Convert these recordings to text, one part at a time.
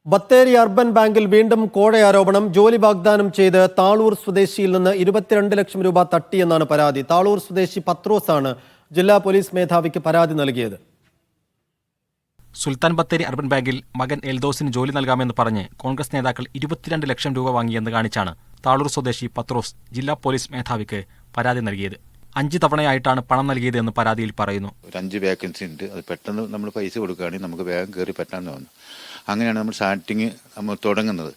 Bathery urban ബാങ്കിൽ വീണ്ടും കോഴയാരോപണം. ജോലി വാഗ്ദാനം ചെയ്ത് താളൂർ സ്വദേശിയിൽ നിന്ന് 22 ലക്ഷം രൂപ തട്ടിയെന്നാണ് പരാതി. താളൂർ സ്വദേശി പത്രോസ് ആണ് ജില്ലാ പോലീസ് മേധാവിക്ക് പരാതി നൽകിയത്. സുൽത്താൻ ബത്തേരി അർബൻ ബാങ്കിൽ മകൻ എൽദോസിന് ജോലി നൽകാമെന്ന് പറഞ്ഞ് കോൺഗ്രസ് നേതാക്കൾ 22 ലക്ഷം രൂപ വാങ്ങിയെന്ന് കാണിച്ചാണ് താളൂർ സ്വദേശി പത്രോസ് ജില്ലാ പോലീസ് മേധാവിക്ക് പരാതി നൽകിയത്. 5 തവണയായിട്ടാണ് പണം നൽകിയതെന്ന് പരാതിയിൽ പറയുന്നു. 5 വേക്കൻസി ഉണ്ട്. അത് പെട്ടെന്ന് നമ്മൾ പൈസ കൊടുക്കുകയാണെങ്കിൽ നമുക്ക് വേഗം കയറി പറ്റാമെന്ന് തോന്നുന്നു. അങ്ങനെയാണ് നമ്മൾ സ്റ്റാർട്ടിങ് നമ്മൾ തുടങ്ങുന്നത്.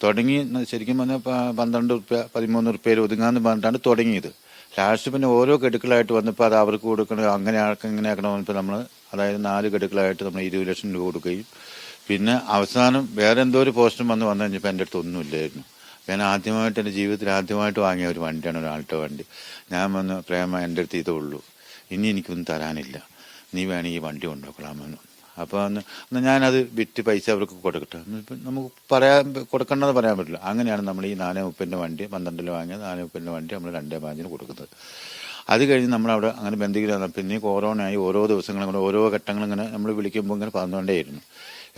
തുടങ്ങി ശരിക്കും പറഞ്ഞാൽ 12 റുപ്യ 13 റുപ്യയിൽ ഒതുങ്ങാന്ന് പറഞ്ഞിട്ടാണ് തുടങ്ങിയത്. ലാസ്റ്റ് പിന്നെ ഓരോ ഗഡുക്കളായിട്ട് വന്നപ്പോൾ അത് അവർക്ക് കൊടുക്കണം, അങ്ങനെ ഇങ്ങനെ ആക്കണം വന്നപ്പോൾ നമ്മൾ അതായത് 4 ഗഡുക്കളായിട്ട് നമ്മൾ 20 ലക്ഷം രൂപ കൊടുക്കുകയും പിന്നെ അവസാനം വേറെ എന്തോ ഒരു പോസ്റ്റും വന്ന് കഴിഞ്ഞപ്പോൾ എൻ്റെ അടുത്ത് ഒന്നുമില്ലായിരുന്നു. ഞാൻ ആദ്യമായിട്ട് എൻ്റെ ജീവിതത്തിൽ ആദ്യമായിട്ട് വാങ്ങിയ ഒരു വണ്ടിയാണ്, ഒരു ആൾട്ടോ വണ്ടി. ഞാൻ വന്ന് പ്രേമ എൻ്റെ അടുത്ത് ഇതേ ഉള്ളൂ, ഇനി എനിക്കൊന്നും തരാനില്ല, നീ വേണമെങ്കിൽ ഈ വണ്ടി കൊണ്ടുപോക്കലാമെന്ന്. അപ്പോൾ അന്ന് ഞാനത് വിറ്റ് പൈസ അവർക്ക് കൊടുക്കട്ടെ, നമുക്ക് കൊടുക്കണമെന്ന് പറയാൻ പറ്റില്ല. അങ്ങനെയാണ് നമ്മൾ ഈ 430 വണ്ടി 12 വാങ്ങിയ 430 വണ്ടി നമ്മൾ 2.5 കൊടുക്കുന്നത്. അത് കഴിഞ്ഞ് നമ്മളവിടെ അങ്ങനെ ബന്ധിക്കില്ല. പിന്നെ കൊറോണയായി ഓരോ ദിവസങ്ങളും കൂടെ ഓരോ ഘട്ടങ്ങളും ഇങ്ങനെ നമ്മൾ വിളിക്കുമ്പോൾ ഇങ്ങനെ പറഞ്ഞുകൊണ്ടേയിരുന്നു.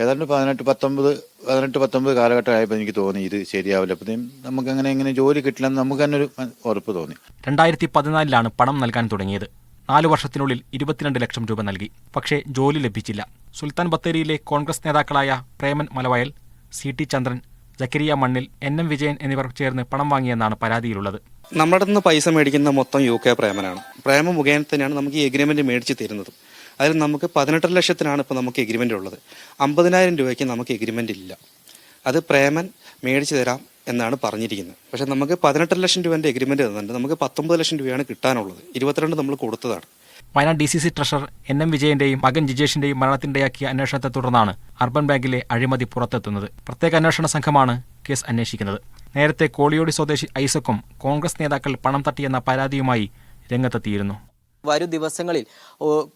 ഏതാണ്ട് 18-19 കാലഘട്ടമായപ്പോൾ എനിക്ക് തോന്നി ഇത് ശരിയാവില്ല, അപ്പോഴത്തേക്കും നമുക്ക് അങ്ങനെ എങ്ങനെ ജോലി കിട്ടില്ലെന്ന് നമുക്ക് തന്നെ ഒരു ഉറപ്പ് തോന്നി. 2014 പണം നൽകാൻ തുടങ്ങിയത്. 4 വർഷത്തിനുള്ളിൽ 22 ലക്ഷം രൂപ നൽകി. പക്ഷേ ജോലി ലഭിച്ചില്ല. സുൽത്താൻ ബത്തേരിയിലെ കോൺഗ്രസ് നേതാക്കളായ പ്രേമൻ മലവയൽ, CT ചന്ദ്രൻ, ജക്കരിയ മണ്ണിൽ, NM വിജയൻ എന്നിവർ ചേർന്ന് പണം വാങ്ങിയെന്നാണ് പരാതിയിലുള്ളത്. നമ്മുടെ നിന്ന് പൈസ മേടിക്കുന്ന മൊത്തം UK പ്രേമനാണ്. പ്രേമ മുഖേന തന്നെയാണ് നമുക്ക് ഈ എഗ്രിമെന്റ് മേടിച്ച് തരുന്നത്. അതിൽ നമുക്ക് 18 ലക്ഷത്തിനാണ് ഇപ്പോൾ നമുക്ക് എഗ്രിമെന്റ് ഉള്ളത്. 50,000 രൂപയ്ക്ക് നമുക്ക് എഗ്രിമെന്റ് ഇല്ല. അത് പ്രേമൻ മേടിച്ചു തരാം എന്നാണ് പറഞ്ഞിരിക്കുന്നത്. പക്ഷെ നമുക്ക് 18 ലക്ഷം രൂപേൻ്റെ എഗ്രിമെന്റ് തന്നിട്ടുണ്ട്. നമുക്ക് 19 ലക്ഷം രൂപയാണ് കിട്ടാനുള്ളത്. 22 നമ്മൾ കൊടുത്തതാണ്. വയനാട് DCC ട്രഷറർ NM വിജയന്റെയും മകൻ ജിജേഷിന്റെയും മരണത്തിനിടയാക്കിയ അന്വേഷണത്തെ തുടർന്നാണ് അർബൻ ബാങ്കിലെ അഴിമതി പുറത്തെത്തുന്നത്. പ്രത്യേക അന്വേഷണ സംഘമാണ് കേസ് അന്വേഷിക്കുന്നത്. നേരത്തെ കോളിയോടി സ്വദേശി ഐസക്കും കോൺഗ്രസ് നേതാക്കൾ പണം തട്ടിയെന്ന പരാതിയുമായി രംഗത്തെത്തിയിരുന്നു. വരും ദിവസങ്ങളിൽ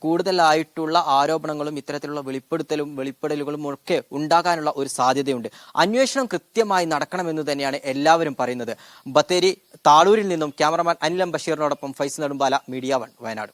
കൂടുതലായിട്ടുള്ള ആരോപണങ്ങളും ഇത്തരത്തിലുള്ള വെളിപ്പെടുത്തലുകളും ഒക്കെ ഉണ്ടാകാനുള്ള ഒരു സാധ്യതയുണ്ട്. അന്വേഷണം കൃത്യമായി നടക്കണമെന്ന് തന്നെയാണ് എല്ലാവരും പറയുന്നത്. ബത്തേരി താളൂരിൽ നിന്നും ക്യാമറമാൻ അനിൽ ബഷീറിനോടൊപ്പം ഫൈസ് നെടുമ്പാല, മീഡിയ 1 വയനാട്.